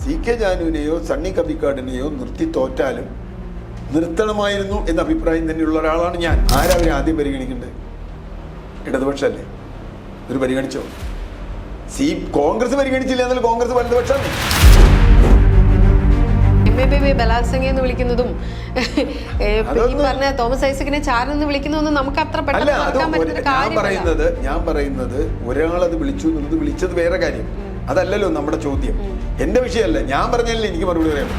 CK ജാനുവിനെയോ Sunny കബിക്കാടിനെയോ നിർത്തി തോറ്റാലും നിർത്തണമായിരുന്നു എന്ന അഭിപ്രായം തന്നെയുള്ള ഒരാളാണ് ഞാൻ. ആരവരെ ആദ്യം പരിഗണിക്കേണ്ടത്? ഇടതുപക്ഷമല്ലേ? ഒരു പരിഗണിച്ചോ? കോൺഗ്രസ് പരിഗണിച്ചില്ല എന്നാൽ കോൺഗ്രസ് വലതുപക്ഷമാണ്. ബലാത്സംഗം എന്ന് വിളിക്കുന്നതും ഈ പറഞ്ഞ തോമസ് ഐസക്കിനെ ചാരൻ എന്ന് വിളിക്കുന്നതൊന്നും നമുക്ക് അത്ര പെട്ടെന്ന് ഞാൻ പറയുന്നത് ഒരാളത് വിളിച്ചു എന്നുള്ളത് വിളിച്ചത് വേറെ കാര്യം. അതല്ലല്ലോ നമ്മുടെ ചോദ്യം. എന്റെ വിഷയമല്ല, ഞാൻ പറഞ്ഞല്ലേ എനിക്ക് മറുപടി പറയാം.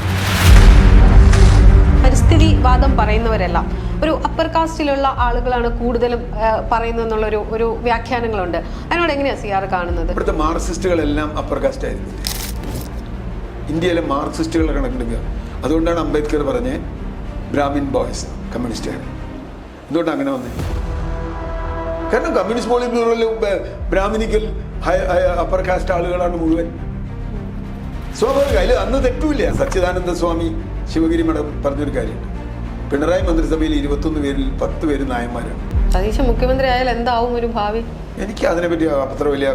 പരിസ്ഥിതി വാദം പറയുന്നവരെല്ലാം ഒരു അപ്പർ കാസ്റ്റിലുള്ള ആളുകളാണ് കൂടുതലും പറയുന്നതെന്നുള്ള ഒരു വ്യാഖ്യാനങ്ങളുണ്ട്. അതിനോട് എങ്ങനെയാണ് സിആർ കാണുന്നത്? ഇവിടുത്തെ മാർക്സിസ്റ്റുകളെല്ലാം അപ്പർ കാസ്റ്റ് ആയിരുന്നു. ഇന്ത്യയിലെ മാർക്സിസ്റ്റുകളെ കണക്കെടുക്കുക. അതുകൊണ്ടാണ് അംബേദ്കർ പറഞ്ഞ് ബ്രാഹ്മിൻ ബോയ്സ് കമ്മ്യൂണിസ്റ്റുകാർ. എന്തുകൊണ്ടാണ് അങ്ങനെ വന്നത്? കാരണം കമ്മ്യൂണിസ്റ്റ് പോളിറ്റ് ബ്യൂറോയിൽ ബ്രാഹ്മിനിക്കൽ അപ്പർ കാസ്റ്റ് ആളുകളാണ് മുഴുവൻ. സ്വാഭാവികം, അതിൽ അന്ന് തെറ്റുമില്ല. സച്ചിദാനന്ദ സ്വാമി ശിവഗിരി മഠം പറഞ്ഞൊരു കാര്യമുണ്ട്. പിണറായി മന്ത്രിസഭയിൽ 21 പേരിൽ 10 പേര് നായന്മാരാണ്. സതീശൻ മുഖ്യമന്ത്രി ആയാൽ എന്താവും ഒരു ഭാവി? എനിക്ക് അതിനെപ്പറ്റി അത്ര വലിയ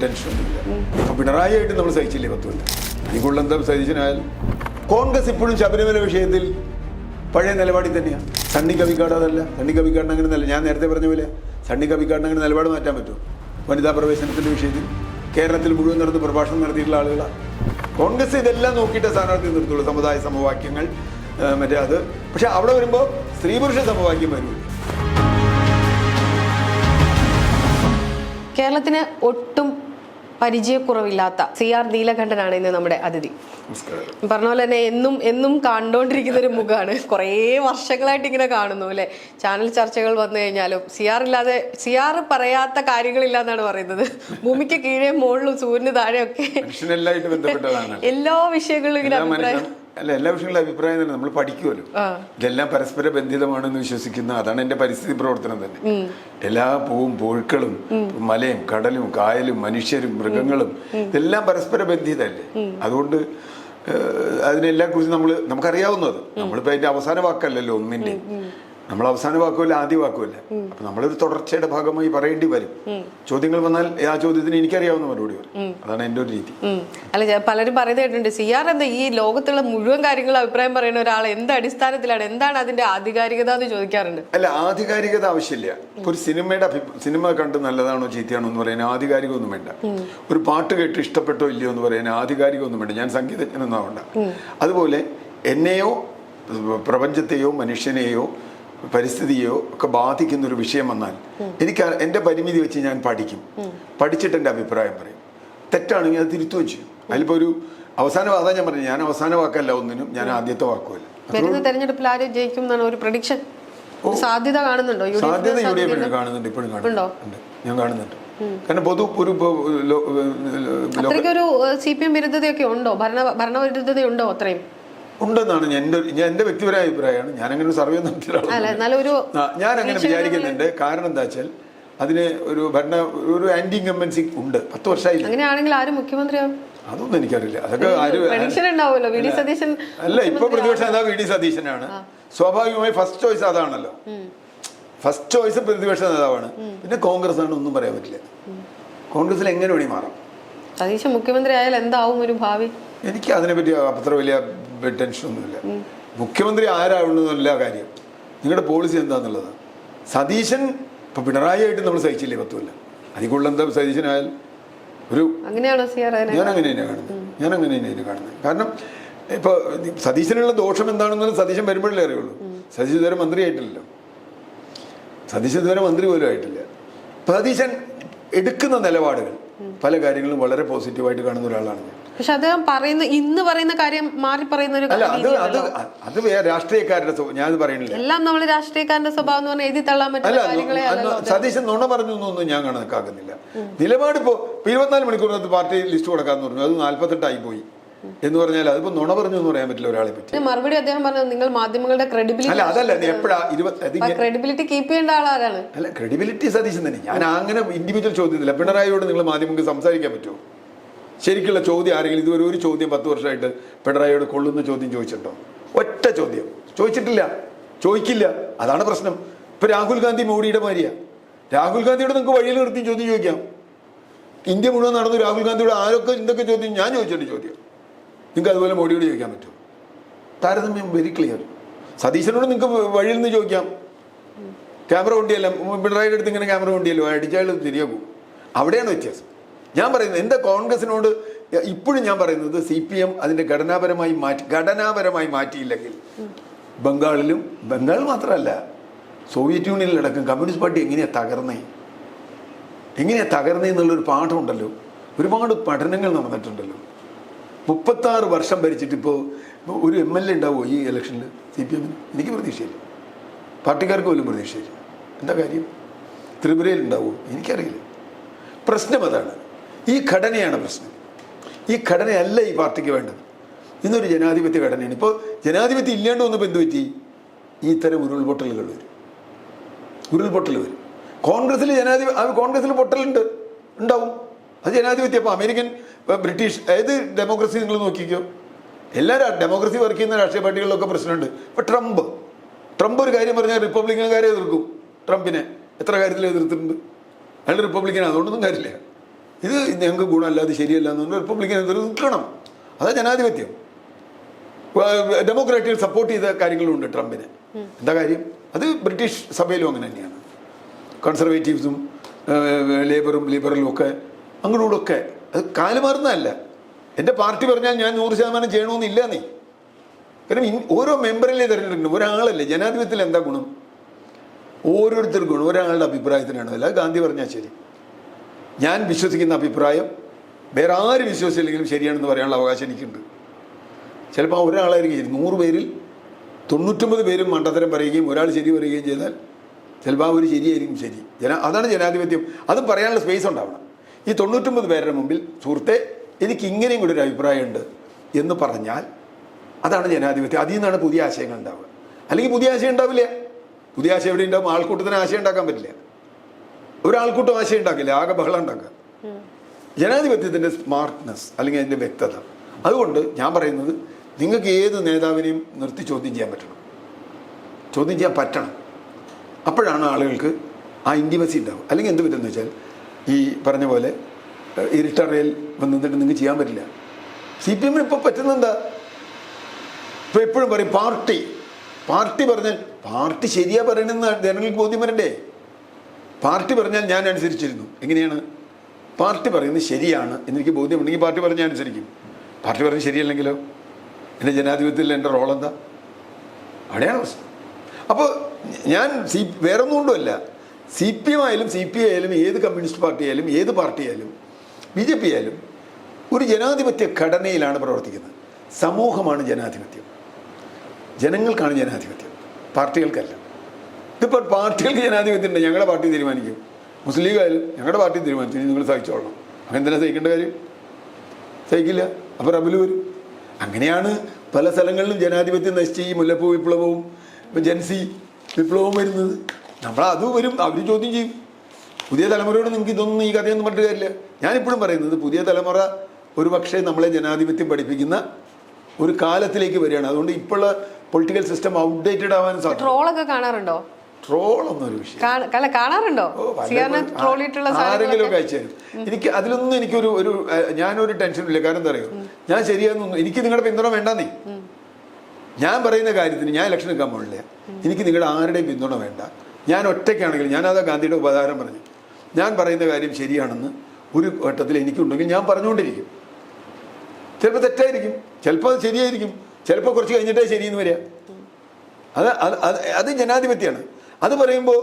ടെൻഷനൊന്നുമില്ല. അപ്പൊ പിണറായി ആയിട്ട് നമ്മൾ സഹിച്ചില്ലേ 10 കൊല്ലം. അതിക്കുള്ള സതീശനായാൽ കോൺഗ്രസ് ഇപ്പോഴും ശബരിമല വിഷയത്തിൽ പഴയ നിലപാടിൽ തന്നെയാണ്. സണ്ണി കബിക്കാട് അതല്ല. സണ്ണി കബിക്കാടിന് അങ്ങനെ നല്ല, ഞാൻ നേരത്തെ പറഞ്ഞ പോലെ സണ്ണി കബിക്കാടിന് അങ്ങനെ നിലപാട് മാറ്റാൻ പറ്റുമോ? വനിതാ പ്രവേശനത്തിന്റെ വിഷയത്തിൽ കേരളത്തിൽ മുഴുവൻ നടന്ന് പ്രഭാഷണം നടത്തിയിട്ടുള്ള ആളുകളാണ്. കോൺഗ്രസ് ഇതെല്ലാം നോക്കിയിട്ട് സ്ഥാനാർത്ഥി നിർത്തുള്ളൂ. സമുദായ സമവാക്യങ്ങൾ മറ്റേ അത്. പക്ഷെ അവിടെ വരുമ്പോൾ സ്ത്രീ പുരുഷ സമവാക്യം വരും. കേരളത്തിന് ഒട്ടും പരിചയക്കുറവില്ലാത്ത സിആർ നീലകണ്ഠനാണ് ഇന്ന് നമ്മുടെ അതിഥി. പറഞ്ഞ പോലെ തന്നെ എന്നും കണ്ടുകൊണ്ടിരിക്കുന്ന ഒരു മുഖമാണ്. കുറേ വർഷങ്ങളായിട്ട് ഇങ്ങനെ കാണുന്നു അല്ലെ? ചാനൽ ചർച്ചകൾ വന്നു കഴിഞ്ഞാലും സിആർ പറയാത്ത കാര്യങ്ങളില്ല എന്നാണ് പറയുന്നത്. ഭൂമിക്ക് കീഴേ മുകളിലും സൂര്യന് താഴെയൊക്കെ എല്ലാ വിഷയങ്ങളിലും ഇങ്ങനെ എല്ലാ വിഷയങ്ങളും അഭിപ്രായം തന്നെ. നമ്മൾ പഠിക്കുമല്ലോ, ഇതെല്ലാം പരസ്പര ബന്ധിതമാണെന്ന് വിശ്വസിക്കുന്ന, അതാണ് എന്റെ പരിസ്ഥിതി പ്രവർത്തനം തന്നെ. എല്ലാ പൂവും പുഴുക്കളും മലയും കടലും കായലും മനുഷ്യരും മൃഗങ്ങളും ഇതെല്ലാം പരസ്പര ബന്ധിതല്ലേ. അതുകൊണ്ട് അതിനെല്ലാം കുറിച്ച് നമുക്കറിയാവുന്നത്. നമ്മളിപ്പോ അതിന്റെ അവസാന വാക്കല്ലല്ലോ ഒന്നിന്റെ. നമ്മൾ അവസാന വാക്കുമല്ല ആദ്യ വാക്കുമല്ല. അപ്പൊ നമ്മളൊരു തുടർച്ചയുടെ ഭാഗമായി പറയേണ്ടി വരും. ചോദ്യങ്ങൾ വന്നാൽ ആ ചോദ്യത്തിന് എനിക്കറിയാവുന്ന മറുപടി വരും. അതാണ് എന്റെ ഒരു രീതി. അല്ല, പലരും പറയുന്നത് കേട്ടിട്ടുണ്ട്, സിആർ എന്താ ഈ ലോകത്തുള്ള മുഴുവൻ കാര്യങ്ങളും അഭിപ്രായം പറയുന്ന ഒരാൾ എന്ത് അടിസ്ഥാനത്തിലാണ്, എന്താണ് അതിന്റെ ആധികാരികത എന്ന് ചോദിക്കാറുണ്ട്. അല്ല, ആധികാരികത ആവശ്യമില്ല. ഇപ്പൊ ഒരു സിനിമ കണ്ട് നല്ലതാണോ ചീത്തയാണോ എന്ന് പറയാൻ ആധികാരികമൊന്നും വേണ്ട. ഒരു പാട്ട് കേട്ട് ഇഷ്ടപ്പെട്ടോ ഇല്ലയോ എന്ന് പറയാൻ ആധികാരികമൊന്നും വേണ്ട. ഞാൻ സംഗീതജ്ഞനൊന്നും ആവണ്ട. അതുപോലെ എന്നെയോ പ്രപഞ്ചത്തെയോ മനുഷ്യനെയോ പരിസ്ഥിതിയോ ഒക്കെ ബാധിക്കുന്ന ഒരു വിഷയം വന്നാൽ എനിക്ക് എൻ്റെ പരിമിതി വെച്ച് ഞാൻ പഠിച്ചിട്ട് എൻ്റെ അഭിപ്രായം പറയും. തെറ്റാണെങ്കിൽ അത് തിരുത്തുകയും ചെയ്യും. അതിലിപ്പോ ഒരു അവസാന വാദം ഞാൻ പറഞ്ഞു. ഞാൻ അവസാന വാക്കല്ല ഒന്നിനും, ഞാൻ ആദ്യത്തെ വാക്കുമല്ല. വരുന്ന തെരഞ്ഞെടുപ്പിൽ ആര് ജയിക്കും എന്നാണ് ഒരു പ്രഡിക്ഷൻ? സാധ്യത കാണുന്നുണ്ടോ? സാധ്യത UDF കാണുന്നുണ്ട്, ഇപ്പോഴും കാണുന്നുണ്ട്. ഞാൻ കാണുന്നുണ്ട്. കാരണം അത്രയ്ക്കൊരു CPM വിരുദ്ധതയൊക്കെ ഉണ്ടോ? ഭരണവിരുദ്ധതയുണ്ടോ? അത്രയും ഉണ്ടെന്നാണ് എന്റെ വ്യക്തിപരമായ അഭിപ്രായമാണ്. ഞാൻ അങ്ങനെ ഒരു സർവേ നടത്തിയിട്ടാണ് ഞാൻ അങ്ങനെ വിചാരിക്കുന്നുണ്ട്. കാരണം എന്താ വെച്ചാൽ അതിന് ഒരു ആന്റി ഇൻകംബൻസി ഉണ്ട്. 10 വർഷമായി. അങ്ങനെയാണെങ്കിൽ ആര് മുഖ്യമന്ത്രിയാവും? അതൊന്നും എനിക്കറിയില്ല. അതൊക്കെ അല്ല, ഇപ്പൊ പ്രതിപക്ഷ നേതാവ് VD സതീശനാണ്. സ്വാഭാവികമായി ഫസ്റ്റ് ചോയ്സ് അതാണല്ലോ. ഫസ്റ്റ് ചോയ്സ് പ്രതിപക്ഷ നേതാവാണ്. പിന്നെ കോൺഗ്രസ് ആണ്, ഒന്നും പറയാൻ പറ്റില്ല. കോൺഗ്രസിൽ എങ്ങനെ വേണി മാറാം. സതീശൻ മുഖ്യമന്ത്രി ആയാൽ എന്താവും ഒരു ഭാവി? എനിക്ക് അതിനെപ്പറ്റി അത്ര വലിയ ടെൻഷനൊന്നുമില്ല. മുഖ്യമന്ത്രി ആരാവുന്നതല്ല കാര്യം. നിങ്ങളുടെ പോളിസി എന്താന്നുള്ളത്. സതീശൻ ഇപ്പൊ പിണറായി ആയിട്ട് നമ്മൾ സഹിച്ചില്ലേ 10 കൊല്ലം. അതിക്കുള്ള എന്താ സതീശനായാൽ ഒരു ഞാൻ അങ്ങനെ തന്നെയാണ് കാണുന്നത്. കാരണം ഇപ്പൊ സതീശനുള്ള ദോഷം എന്താണെന്നത് സതീശൻ വരുമ്പോഴല്ലേ അറിയുള്ളൂ. സതീശൻ ഇതുവരെ മന്ത്രി ആയിട്ടില്ലല്ലോ. സതീശൻ ഇതുവരെ മന്ത്രി പോലും ആയിട്ടില്ല. സതീശൻ എടുക്കുന്ന നിലപാടുകൾ പല കാര്യങ്ങളും വളരെ പോസിറ്റീവായിട്ട് കാണുന്ന ഒരാളാണ് ഞാൻ. പക്ഷെ അദ്ദേഹം ഇന്ന് പറയുന്ന കാര്യം മാറി പറയുന്ന ഒരു അത് രാഷ്ട്രീയക്കാരുടെ ഞാൻ പറയുന്നില്ല. എല്ലാം നമ്മൾ രാഷ്ട്രീയക്കാരന്റെ സ്വഭാവം എന്ന് പറഞ്ഞാൽ എഴുതി തള്ളാൻ പറ്റില്ല. സതീശൻ നുണ പറഞ്ഞു എന്നൊന്നും ഞാൻ കണക്കാക്കുന്നില്ല. നിലപാട് ഇപ്പോ 24 മണിക്കൂറിനകത്ത് പാർട്ടി ലിസ്റ്റ് കൊടുക്കാന്ന് പറഞ്ഞു. അത് 48 പോയി എന്ന് പറഞ്ഞാൽ അതിപ്പോ നുണ പറഞ്ഞു എന്ന് പറയാൻ പറ്റില്ല ഒരാളെ പറ്റി. മറുപടി അദ്ദേഹം പറഞ്ഞത് നിങ്ങൾ മാധ്യമങ്ങളുടെ ക്രെഡിബിലിറ്റി അല്ല, അതല്ല എപ്പോഴാ ക്രെഡിബിലിറ്റി കീപ്പ് ചെയ്യേണ്ട ആളാരാണ്? അല്ല, ക്രെഡിബിലിറ്റി സതീശൻ തന്നെ. ഞാൻ അങ്ങനെ ഇൻഡിവിജ്വൽ ചോദ്യത്തില്ല. പിണറായിയോട് നിങ്ങൾ മാധ്യമങ്ങൾക്ക് സംസാരിക്കാൻ പറ്റുമോ? ശരിക്കുള്ള ചോദ്യം ആരെങ്കിലും ഇതുവരെ ഒരു ചോദ്യം 10 വർഷമായിട്ട് പിണറായിയോട് കൊള്ളുന്ന ചോദ്യം ചോദിച്ചിട്ടുണ്ടോ? ഒറ്റ ചോദ്യം ചോദിച്ചിട്ടില്ല, ചോദിക്കില്ല. അതാണ് പ്രശ്നം. ഇപ്പൊ രാഹുൽ ഗാന്ധി മോഡിയുടെ മാതിരിയാ. രാഹുൽ ഗാന്ധിയോട് നിങ്ങൾക്ക് വഴിയിൽ നിർത്തി ചോദ്യം ചോദിക്കാം. ഇന്ത്യ മുഴുവൻ നടന്നു രാഹുൽ ഗാന്ധിയോട് ആരൊക്കെ എന്തൊക്കെ ചോദ്യം ഞാൻ ചോദിച്ചിട്ടുണ്ട് ചോദ്യം. നിങ്ങൾക്ക് അതുപോലെ മോഡിയോട് ചോദിക്കാൻ പറ്റുമോ? താരതമ്യം വെരി ക്ലിയർ. സതീശനോട് നിങ്ങൾക്ക് വഴിയിൽ നിന്ന് ചോദിക്കാം. ക്യാമറ കൊണ്ടിയല്ല, പിണറായിയുടെ അടുത്ത് ഇങ്ങനെ ക്യാമറ കൊണ്ടിയല്ലോ, അടിച്ചാൽ തിരിയാകും. അവിടെയാണ് വ്യത്യാസം. ഞാൻ പറയുന്നത് എൻ്റെ കോൺഗ്രസിനോട് ഇപ്പോഴും ഞാൻ പറയുന്നത് CPM അതിൻ്റെ ഘടനാപരമായി മാറ്റിയില്ലെങ്കിൽ ബംഗാൾ മാത്രമല്ല, സോവിയറ്റ് യൂണിയനിലടക്കം കമ്മ്യൂണിസ്റ്റ് പാർട്ടി എങ്ങനെയാണ് തകർന്നേ എന്നുള്ളൊരു പാഠമുണ്ടല്ലോ. ഒരുപാട് പഠനങ്ങൾ നടന്നിട്ടുണ്ടല്ലോ. 36 വർഷം ഭരിച്ചിട്ട് ഇപ്പോൾ ഒരു MLA ഉണ്ടാവുമോ ഈ ഇലക്ഷനിൽ CPM? എനിക്ക് പ്രതീക്ഷയില്ല, പാർട്ടിക്കാർക്ക് പോലും പ്രതീക്ഷയില്ല. എന്താ കാര്യം? ത്രിപുരയിൽ ഉണ്ടാവുമോ? എനിക്കറിയില്ല. പ്രശ്നം അതാണ്. ഈ ഘടനയാണ് പ്രശ്നം. ഈ ഘടനയല്ല ഈ പാർട്ടിക്ക് വേണ്ടത്. ഇന്നൊരു ജനാധിപത്യ ഘടനയാണ്. ഇപ്പോൾ ജനാധിപത്യം ഇല്ലാണ്ട് വന്നപ്പോൾ എന്ത് പറ്റി? ഈ തരം ഉരുൾപൊട്ടലുകൾ വരും. കോൺഗ്രസിൽ ഉണ്ടാവും. അത് ജനാധിപത്യം. അപ്പോൾ അമേരിക്കൻ, ബ്രിട്ടീഷ്, ഏത് ഡെമോക്രസി നിങ്ങൾ നോക്കിക്കോ, എല്ലാ ഡെമോക്രസി വർക്ക് ചെയ്യുന്ന രാഷ്ട്രീയ പാർട്ടികളിലൊക്കെ പ്രശ്നമുണ്ട്. ഇപ്പോൾ ട്രംപ് ഒരു കാര്യം പറഞ്ഞാൽ റിപ്പബ്ലിക്കൻകാരെ എതിർക്കും. ട്രംപിനെ എത്ര കാര്യത്തിൽ എതിർത്തിട്ടുണ്ട്. അയാൾ റിപ്പബ്ലിക്കൻ, അതുകൊണ്ടൊന്നും കാര്യമില്ല. ഇത് ഞങ്ങൾക്ക് ഗുണമല്ലാതെ ശരിയല്ല എന്നുകൊണ്ട് റിപ്പബ്ലിക്കൻ എതിർക്കണം. അതാ ജനാധിപത്യം. ഡെമോക്രാറ്റുകൾ സപ്പോർട്ട് ചെയ്ത കാര്യങ്ങളുണ്ട് ട്രംപിനെ. എന്താ കാര്യം? അത് ബ്രിട്ടീഷ് സഭയിലും അങ്ങനെ തന്നെയാണ്. കൺസർവേറ്റീവ്സും ലിബറലും ഒക്കെ അങ്ങോട്ടൂടൊക്കെ അത് കാലുമാറുന്നതല്ല. എൻ്റെ പാർട്ടി പറഞ്ഞാൽ ഞാൻ 100% ചെയ്യണമെന്നില്ല. കാരണം ഓരോ മെമ്പറിലെ തിരഞ്ഞെടുക്കണം. ഒരാളല്ലേ. ജനാധിപത്യത്തിൽ എന്താ ഗുണം? ഓരോരുത്തർക്കും ഒരാളുടെ അഭിപ്രായത്തിനാണ്. അല്ല, ഗാന്ധി പറഞ്ഞാൽ ശരി, ഞാൻ വിശ്വസിക്കുന്ന അഭിപ്രായം വേറെ ആര് വിശ്വസിച്ചില്ലെങ്കിലും ശരിയാണെന്ന് പറയാനുള്ള അവകാശം എനിക്കുണ്ട്. ചിലപ്പോൾ ഒരാളായിരിക്കും ശരി. 100 പേരിൽ 99 പേരും മണ്ടത്തരം പറയുകയും ഒരാൾ ശരി പറയുകയും ചെയ്താൽ ചിലപ്പോൾ ഒരു ശരിയായിരിക്കും ശരി. അതാണ് ജനാധിപത്യം. അതും പറയാനുള്ള സ്പേസ് ഉണ്ടാവണം. ഈ 99 പേരുടെ മുമ്പിൽ സുഹൃത്തെ എനിക്ക് ഇങ്ങനെയും കൂടി ഒരു അഭിപ്രായമുണ്ട് എന്ന് പറഞ്ഞാൽ അതാണ് ജനാധിപത്യം. അതിൽ നിന്നാണ് പുതിയ ആശയങ്ങൾ ഉണ്ടാവുക. അല്ലെങ്കിൽ പുതിയ ആശയം ഉണ്ടാവില്ല. പുതിയ ആശയം എവിടെ ഉണ്ടാവും? ആൾക്കൂട്ടത്തിന് ആശയം ഉണ്ടാക്കാൻ പറ്റില്ല. ഒരാൾക്കൂട്ടം ആശയം ഉണ്ടാക്കില്ല, ആകെ ബഹളം ഉണ്ടാക്കുക. ജനാധിപത്യത്തിൻ്റെ സ്മാർട്ട്നെസ് അല്ലെങ്കിൽ അതിൻ്റെ വ്യക്തത. അതുകൊണ്ട് ഞാൻ പറയുന്നത്, നിങ്ങൾക്ക് ഏത് നേതാവിനെയും നിർത്തി ചോദ്യം ചെയ്യാൻ പറ്റണം. അപ്പോഴാണ് ആളുകൾക്ക് ആ ഇൻറ്റിമസി ഉണ്ടാവും. അല്ലെങ്കിൽ എന്ത് പറ്റുമെന്ന് വെച്ചാൽ ഈ പറഞ്ഞ പോലെ ഇരുട്ടറയിൽ വന്നിട്ട് നിങ്ങൾക്ക് ചെയ്യാൻ പറ്റില്ല. CPM ഇപ്പോൾ പറ്റുന്നെന്താ? ഇപ്പോൾ എപ്പോഴും പറയും പാർട്ടി പറഞ്ഞാൽ പാർട്ടി ശരിയാ പറയണമെന്ന് ജനങ്ങൾക്ക് ബോധ്യം വരണ്ടേ? പാർട്ടി പറഞ്ഞാൽ ഞാൻ അനുസരിച്ചിരുന്നു. എങ്ങനെയാണ്? പാർട്ടി പറയുന്നത് ശരിയാണ് എനിക്ക് ബോധ്യമുണ്ടെങ്കിൽ പാർട്ടി പറഞ്ഞ് ഞാൻ അനുസരിക്കും. പാർട്ടി പറഞ്ഞ് ശരിയല്ലെങ്കിലോ എൻ്റെ ജനാധിപത്യത്തിൽ എൻ്റെ റോൾ എന്താ? അവിടെയാണ് പ്രശ്നം. അപ്പോൾ ഞാൻ വേറൊന്നും കൊണ്ടുമല്ല, CPM ആയാലും CPI ആയാലും ഏത് കമ്മ്യൂണിസ്റ്റ് പാർട്ടി ആയാലും ഏത് പാർട്ടി ആയാലും BJP ആയാലും ഒരു ജനാധിപത്യ ഘടനയിലാണ് പ്രവർത്തിക്കുന്നത്. സമൂഹമാണ് ജനാധിപത്യം, ജനങ്ങൾക്കാണ് ജനാധിപത്യം, പാർട്ടികൾക്കല്ല. ഇതിപ്പോൾ പാർട്ടികൾക്ക് ജനാധിപത്യം ഉണ്ട്. ഞങ്ങളുടെ പാർട്ടി തീരുമാനിക്കും. മുസ്ലിം ലീഗ് ആയാലും ഞങ്ങളുടെ പാർട്ടി തീരുമാനിച്ചു നിങ്ങൾ സഹിച്ചോളണം. അങ്ങനെ എന്തിനാ സഹിക്കേണ്ട കാര്യം? സഹിക്കില്ല. അപ്പോൾ റബല് വരും. അങ്ങനെയാണ് പല സ്ഥലങ്ങളിലും ജനാധിപത്യം നശിച്ച് ഈ മുല്ലപ്പൂ വിപ്ലവവും ജൻസി വിപ്ലവവും വരുന്നത്. അത് വരും, അവർ ചോദ്യം ചെയ്യും. പുതിയ തലമുറയോട് നിങ്ങൾക്ക് ഇതൊന്നും ഈ കഥയൊന്നും പറഞ്ഞിട്ട് കാര്യമില്ല. ഞാനിപ്പോഴും പറയുന്നത് പുതിയ തലമുറ ഒരു പക്ഷേ നമ്മളെ ജനാധിപത്യം പഠിപ്പിക്കുന്ന ഒരു കാലത്തിലേക്ക് വരികയാണ്. അതുകൊണ്ട് ഇപ്പോഴുള്ള പൊളിറ്റിക്കൽ സിസ്റ്റം ഔട്ട്ഡേറ്റഡ് ആവാൻ സാധിക്കും. ട്രോളൊക്കെ കാണാറുണ്ടോ? ട്രോളൊന്നും ഒരു വിഷയം കാണാറുണ്ടോ? ആരെങ്കിലും ഒക്കെ അയച്ചു തരും. എനിക്ക് അതിലൊന്നും ഞാനൊരു ടെൻഷനില്ല. കാരണം എന്താ പറയുക, ഞാൻ ശരിയാണെന്നൊന്നും എനിക്ക് നിങ്ങളുടെ പിന്തുണ വേണ്ടെന്നേ. ഞാൻ പറയുന്ന കാര്യത്തിന് ഞാൻ ഇലക്ഷൻ നിൽക്കാൻ പോകില്ല. എനിക്ക് നിങ്ങളുടെ ആരുടെയും പിന്തുണ വേണ്ട. ഞാൻ ഒറ്റയ്ക്കാണെങ്കിൽ, ഞാനതാ ഗാന്ധിയുടെ ഉപകാരം പറഞ്ഞു, ഞാൻ പറയുന്ന കാര്യം ശരിയാണെന്ന് ഒരു ഘട്ടത്തിൽ എനിക്കുണ്ടെങ്കിൽ ഞാൻ പറഞ്ഞുകൊണ്ടിരിക്കും. ചിലപ്പോൾ തെറ്റായിരിക്കും, ചിലപ്പോൾ അത് ശരിയായിരിക്കും, ചിലപ്പോൾ കുറച്ച് കഴിഞ്ഞിട്ടേ ശരിയെന്ന് വരിക. അത് ജനാധിപത്യമാണ്. അത് പറയുമ്പോൾ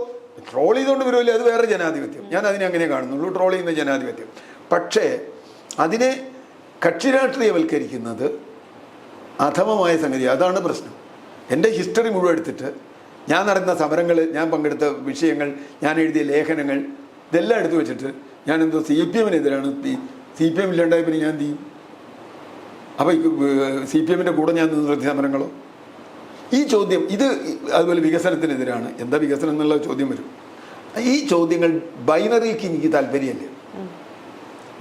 ട്രോൾ ചെയ്തുകൊണ്ട് വരുമല്ലേ, അത് വേറെ ജനാധിപത്യം. ഞാൻ അതിനെ അങ്ങനെ കാണുന്നുള്ളൂ, ട്രോൾ ചെയ്യുന്ന ജനാധിപത്യം. പക്ഷേ അതിനെ കക്ഷി രാഷ്ട്രീയവൽക്കരിക്കുന്നത് അധമമായ സംഗതി. അതാണ് പ്രശ്നം. എൻ്റെ ഹിസ്റ്ററി മുഴുവൻ എടുത്തിട്ട് ഞാൻ നടന്ന സമരങ്ങൾ, ഞാൻ പങ്കെടുത്ത വിഷയങ്ങൾ, ഞാൻ എഴുതിയ ലേഖനങ്ങൾ, ഇതെല്ലാം എടുത്തു വെച്ചിട്ട് ഞാൻ എന്തോ CPM-നെതിരാണ്, CPM ഇല്ലാണ്ടായി പിന്നെ ഞാൻ എന്ത് ചെയ്യും? അപ്പോൾ CPM-ൻ്റെ കൂടെ ഞാൻ നിർത്തിയ സമരങ്ങളോ? ഈ ചോദ്യം ഇത് അതുപോലെ വികസനത്തിനെതിരാണ്, എന്താ വികസനം എന്നുള്ള ചോദ്യം വരും. ഈ ചോദ്യങ്ങൾ ബൈനറിക്ക് എനിക്ക് താല്പര്യമല്ല.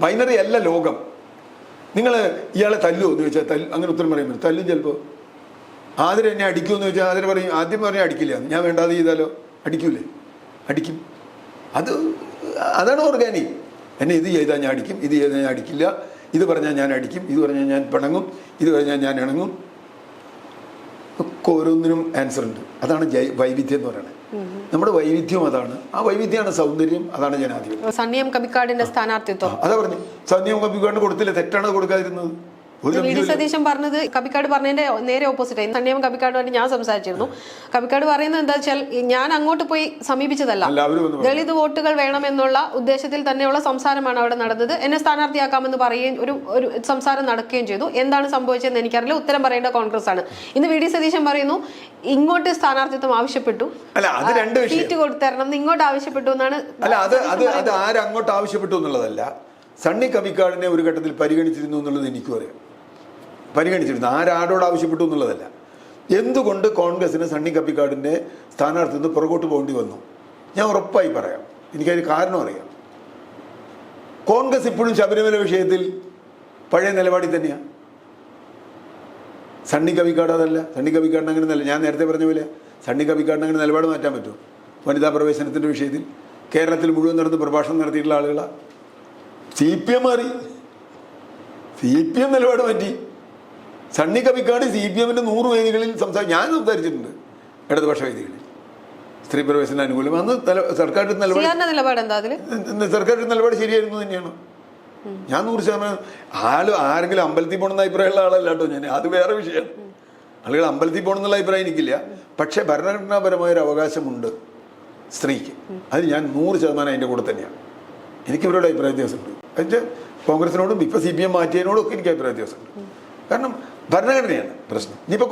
ബൈനറി അല്ല ലോകം. നിങ്ങൾ ഇയാളെ തല്ലുമോ എന്ന് ചോദിച്ചാൽ അങ്ങനെ ഉത്തരം പറയുമ്പോൾ തല്ലും. ചിലപ്പോൾ ആദ്യം എന്നെ അടിക്കുമെന്ന് ചോദിച്ചാൽ ആദ്യം പറയും, ആദ്യം പറഞ്ഞാൽ അടിക്കില്ല. ഞാൻ വേണ്ടാതെ ചെയ്താലോ അടിക്കൂലേ? അടിക്കും. അതാണ് ഓർഗാനിക്. എന്നെ ഇത് ചെയ്താൽ ഞാൻ അടിക്കും, ഇത് ചെയ്താൽ ഞാൻ അടിക്കില്ല ഇത് പറഞ്ഞാൽ ഞാൻ അടിക്കും, ഇത് പറഞ്ഞാൽ ഞാൻ പിണങ്ങും, ഇത് പറഞ്ഞാൽ ഞാൻ ഇണങ്ങും. ഒക്കെ ഓരോന്നിനും ആൻസർ ഉണ്ട്. അതാണ് വൈവിധ്യം എന്ന് പറയുന്നത്. നമ്മുടെ വൈവിധ്യം അതാണ്. ആ വൈവിധ്യമാണ് സൗന്ദര്യം, അതാണ് ജനാധിപത്യം. സണ്ണിയം കബിക്കാടിന്റെ സ്ഥാനാർത്ഥിത്വം അതാ പറഞ്ഞു. സണ്ണിയം കബിക്കാടിന് കൊടുത്തില്ല, തെറ്റാണ് കൊടുക്കാതിരുന്നത്. വി ഡി സതീശൻ പറഞ്ഞത് കബിക്കാട് പറഞ്ഞതിന്റെ നേരെ ഓപ്പോസിറ്റ്. സണ്ണിയം കബിക്കാടുമായിട്ട് ഞാൻ സംസാരിച്ചിരുന്നു. കബിക്കാട് പറയുന്നത് എന്താ വെച്ചാൽ, ഞാൻ അങ്ങോട്ട് പോയി സമീപിച്ചതല്ല, ദളിത് വോട്ടുകൾ വേണമെന്നുള്ള ഉദ്ദേശത്തിൽ തന്നെയുള്ള സംസാരമാണ് അവിടെ നടന്നത്. എന്നെ സ്ഥാനാർത്ഥിയാക്കാമെന്ന് പറയുകയും ഒരു സംസാരം നടക്കുകയും ചെയ്തു. എന്താണ് സംഭവിച്ചതെന്ന് എനിക്കറിയില്ല, ഉത്തരം പറയേണ്ട കോൺഗ്രസ് ആണ്. ഇന്ന് വി ഡി സതീശൻ പറയുന്നു ഇങ്ങോട്ട് സ്ഥാനാർത്ഥിത്വം ആവശ്യപ്പെട്ടു, സീറ്റ് കൊടുത്തരണം എന്ന് ഇങ്ങോട്ട് ആവശ്യപ്പെട്ടു എന്നാണ്. അല്ല, അത് ആരങ്ങോട്ട് ആവശ്യപ്പെട്ടു എന്നുള്ളതല്ല, സണ്ണി കബിക്കാടിനെ ഒരു ഘട്ടത്തിൽ പരിഗണിച്ചിരുന്നു എന്നുള്ളത് എനിക്കും അറിയാം. പരിഗണിച്ചിരുന്നു, ആരോട് ആവശ്യപ്പെട്ടു എന്നുള്ളതല്ല. എന്തുകൊണ്ട് കോൺഗ്രസിന് സണ്ണി കബിക്കാടിൻ്റെ സ്ഥാനാർത്ഥിത്വം പുറകോട്ട് പോകേണ്ടി വന്നു? ഞാൻ ഉറപ്പായി പറയാം, എനിക്കതിന് കാരണം അറിയാം. കോൺഗ്രസ് ഇപ്പോഴും ശബരിമല വിഷയത്തിൽ പഴയ നിലപാടിൽ തന്നെയാണ്. സണ്ണി കബിക്കാട് അതല്ല. സണ്ണി കബിക്കാടിന് അങ്ങനെ ഞാൻ നേരത്തെ പറഞ്ഞ പോലെ സണ്ണി കബിക്കാടിന് അങ്ങനെ നിലപാട് മാറ്റാൻ പറ്റും? വനിതാ പ്രവേശനത്തിൻ്റെ വിഷയത്തിൽ കേരളത്തിൽ മുഴുവൻ നടന്ന് പ്രഭാഷണം നടത്തിയിട്ടുള്ള ആളുകളാണ്. CPM മാറി, CPM നിലപാട് മാറ്റി. സണ്ണി കബിക്കാട് CPMന്റെ 100 വേദികളിൽ ഞാൻ സംസാരിച്ചിട്ടുണ്ട്, ഇടതുപക്ഷ വേദികളിൽ. സ്ത്രീ പ്രവേശന അനുകൂലം അന്ന് സർക്കാരിന്റെ നിലപാട് ശരിയായിരുന്നു തന്നെയാണ്. ഞാൻ 100% ആരെങ്കിലും അമ്പലത്തിൽ പോകണമെന്ന അഭിപ്രായമുള്ള ആളല്ല കേട്ടോ ഞാൻ. അത് വേറെ വിഷയമാണ്. ആളുകൾ അമ്പലത്തിൽ പോകണമെന്നുള്ള അഭിപ്രായം എനിക്കില്ല. പക്ഷെ ഭരണഘടനാപരമായൊരു അവകാശമുണ്ട് സ്ത്രീക്ക്. അതിന് ഞാൻ 100% അതിൻ്റെ കൂടെ തന്നെയാണ്. എനിക്ക് ഇവരോട് അഭിപ്രായ വ്യത്യാസമുണ്ട്. അതിൻ്റെ കോൺഗ്രസിനോടും ഇപ്പോൾ CPM മാറ്റിയതിനോടും ഒക്കെ എനിക്ക് അഭിപ്രായ വ്യത്യാസമുണ്ട്. കാരണം ഭരണഘടനയാണ് പ്രശ്നം. ഇനിയിപ്പോൾ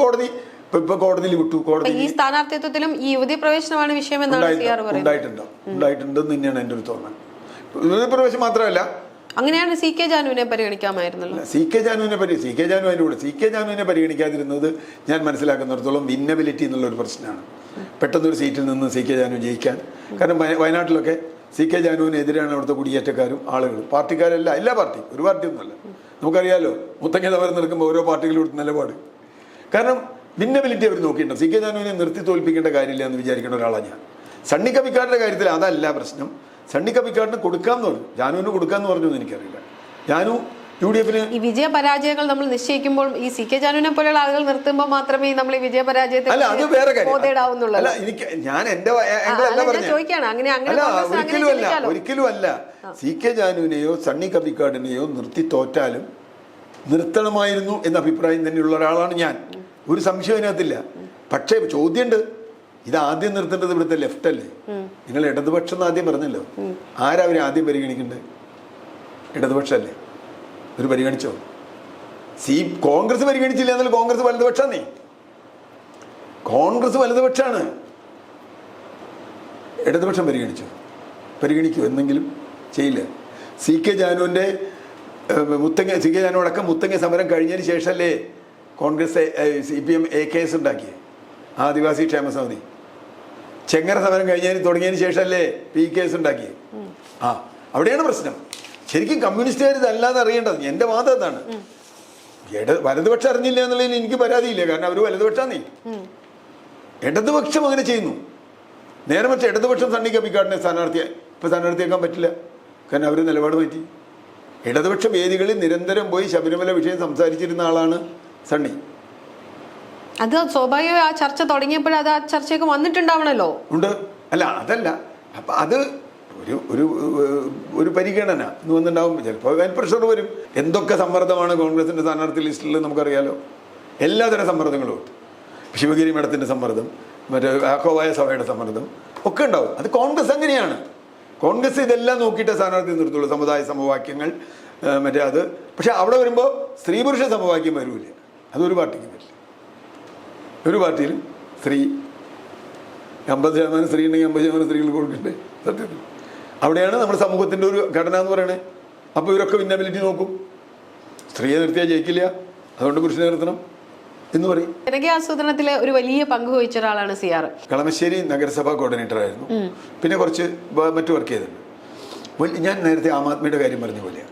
കോടതിയിൽ വിട്ടു. കോടതി ഈ സ്ഥാനാർത്ഥിത്വത്തിലും ഈ യുവതി പ്രവേശനമാണ് വിഷയം ഉണ്ടായിട്ടുണ്ടെന്ന് തന്നെയാണ് എൻ്റെ ഒരു തോന്നൽ. യുവതി പ്രവേശനം മാത്രമല്ല, അങ്ങനെയാണ് CK ജാനുവിനെ പരിഗണിക്കാമായിരുന്നല്ലോ. CK ജാനുവിനെ പരിഗണിക്കാതിരുന്നത് ഞാൻ മനസ്സിലാക്കുന്നിടത്തോളം ഇന്നബിലിറ്റി എന്നുള്ളൊരു പ്രശ്നമാണ്. പെട്ടെന്നൊരു സീറ്റിൽ നിന്ന് CK ജാനു ജയിക്കാൻ. കാരണം വയനാട്ടിലൊക്കെ CK ജാനുവിനെതിരെയാണ് അവിടുത്തെ കുടിയേറ്റക്കാരും ആളുകളും. പാർട്ടിക്കാരല്ല, എല്ലാ പാർട്ടിയും, ഒരു പാർട്ടിയൊന്നുമല്ല. നമുക്കറിയാലോ മുത്തങ്ങ തവർ നിൽക്കുമ്പോൾ ഓരോ പാർട്ടികളും എടുത്ത നിലപാട്. കാരണം ഭിന്നബിലിറ്റി അവർ നോക്കിയിട്ടുണ്ട്. CK ജാനുവിനെ നിർത്തി തോൽപ്പിക്കേണ്ട കാര്യമില്ല എന്ന് വിചാരിക്കേണ്ട ഒരാളാണ് ഞാൻ. സണ്ണി കബിക്കാടിൻ്റെ കാര്യത്തിൽ അതല്ല പ്രശ്നം. സണ്ണി കബിക്കാടിന് കൊടുക്കാമെന്ന് പറഞ്ഞു, ജാനുവിന് കൊടുക്കാമെന്ന് പറഞ്ഞു എന്ന് എനിക്കറിയില്ല. ജാനു UDFന് ഈ വിജയ പരാജയങ്ങൾ നമ്മൾ നിശ്ചയിക്കുമ്പോൾ ഈ CK ജാനുവിനെ പോലെയുള്ള ആളുകൾ നിർത്തുമ്പോൾ മാത്രമേ നമ്മൾ ഈ വിജയ പരാജയത്തെ അല്ല, അത് വേറെ കാര്യം. ഞാൻ എന്റെ ഒരിക്കലും അല്ല. CK ജാനുവിനെയോ സണ്ണി കബിക്കാടിനെയോ നിർത്തി തോറ്റാലും നിർത്തണമായിരുന്നു എന്ന അഭിപ്രായം തന്നെയുള്ള ഒരാളാണ് ഞാൻ. ഒരു സംശയം അതിനകത്തില്ല. പക്ഷേ ചോദ്യമുണ്ട്, ഇത് ആദ്യം നിർത്തേണ്ടത് ഇവിടുത്തെ ലെഫ്റ്റ് അല്ലേ? നിങ്ങൾ ഇടതുപക്ഷം എന്ന് ആദ്യം പറഞ്ഞല്ലോ. ആരാ അവരെ ആദ്യം പരിഗണിക്കേണ്ടത്? ഇടതുപക്ഷമല്ലേ? ഒരു പരിഗണിച്ചോ? കോൺഗ്രസ് പരിഗണിച്ചില്ല എന്നാലും കോൺഗ്രസ് വലതുപക്ഷാന്നേ. കോൺഗ്രസ് വലതുപക്ഷാണ്. ഇടതുപക്ഷം പരിഗണിക്കൂ എന്തെങ്കിലും ചെയ്യില്ല. CK ജാനുവിൻ്റെ CK ജാനു അടക്കം മുത്തങ്ങ സമരം കഴിഞ്ഞതിന് ശേഷമല്ലേ കോൺഗ്രസ് CPM AKS ഉണ്ടാക്കിയത്, ആദിവാസി ക്ഷേമ സമിതി. ചെങ്ങര സമരം തുടങ്ങിയതിന് ശേഷമല്ലേ PKS ഉണ്ടാക്കിയത്. അവിടെയാണ് പ്രശ്നം. ശരിക്കും കമ്മ്യൂണിസ്റ്റുകാർ ഇതല്ലാതെ അറിയേണ്ടത്. എൻ്റെ വാദം എന്താണ്, വലതുപക്ഷം അറിഞ്ഞില്ല എന്നുള്ളതിന് എനിക്ക് പരാതിയില്ല. കാരണം അവർ വലതുപക്ഷാന്നേ. ഇടതുപക്ഷം അങ്ങനെ ചെയ്യുന്നു. നേരെ മറിച്ച് ഇടതുപക്ഷം സണ്ണി കബിക്കാടിനെ സ്ഥാനാർത്ഥിയാക്കാൻ പറ്റില്ല. കാരണം അവർ നിലപാട് മാറ്റി. ഇടതുപക്ഷ വേദികളിൽ നിരന്തരം പോയി ശബരിമല വിഷയം സംസാരിച്ചിരുന്ന ആളാണ് സണ്ണി. അത് സ്വാഭാവികമായി ആ ചർച്ച തുടങ്ങിയപ്പോൾ അത് ആ ചർച്ചയൊക്കെ വന്നിട്ടുണ്ടാവണല്ലോ. ഉണ്ട്. അല്ല, അതല്ല. അപ്പം അത് ഒരു പരിഗണന എന്ന് വന്നിട്ടുണ്ടാവും. ചിലപ്പോൾ പ്രഷർ വരും. എന്തൊക്കെ സമ്മർദ്ദമാണ് കോൺഗ്രസിൻ്റെ സ്ഥാനാർത്ഥി ലിസ്റ്റിൽ നമുക്കറിയാലോ. എല്ലാതരം സമ്മർദ്ദങ്ങളും ഉണ്ട്. ശിവഗിരി മഠത്തിൻ്റെ സമ്മർദ്ദം, മറ്റേ യാക്കോബായ സഭയുടെ സമ്മർദ്ദം ഒക്കെ ഉണ്ടാവും. അത് കോൺഗ്രസ് അങ്ങനെയാണ്. കോൺഗ്രസ് ഇതെല്ലാം നോക്കിയിട്ട് സ്ഥാനാർത്ഥി നിർത്തുള്ളൂ. സമുദായ സമവാക്യങ്ങൾ മറ്റേ അത്. പക്ഷെ അവിടെ വരുമ്പോൾ സ്ത്രീ പുരുഷ സമവാക്യം വരില്ല. അതൊരു പാർട്ടിക്ക് വരില്ല. ഒരു പാർട്ടിയിലും സ്ത്രീ 50% സ്ത്രീ ഉണ്ടെങ്കിൽ 50% സ്ത്രീകൾ കൊടുക്കണ്ടേ? സത്യത്തിൽ അവിടെയാണ് നമ്മുടെ സമൂഹത്തിൻ്റെ ഒരു ഘടന എന്ന് പറയണേ. അപ്പോൾ ഇവരൊക്കെ ഇന്നബിലിറ്റി നോക്കും. സ്ത്രീയെ നിർത്തിയാൽ ജയിക്കില്ല, അതുകൊണ്ട് പുരുഷനെ നിർത്തണം എന്ന് പറയും. ജനകീയാസൂത്രണത്തിൽ ഒരു വലിയ പങ്ക് വഹിച്ച ഒരാളാണ് CR. കളമശ്ശേരി നഗരസഭാ കോർഡിനേറ്റർ ആയിരുന്നു. പിന്നെ കുറച്ച് മറ്റു വർക്ക് ചെയ്തിട്ടുണ്ട്. ഞാൻ നേരത്തെ ആം ആദ്മിയുടെ കാര്യം പറഞ്ഞ പോലെയാണ്.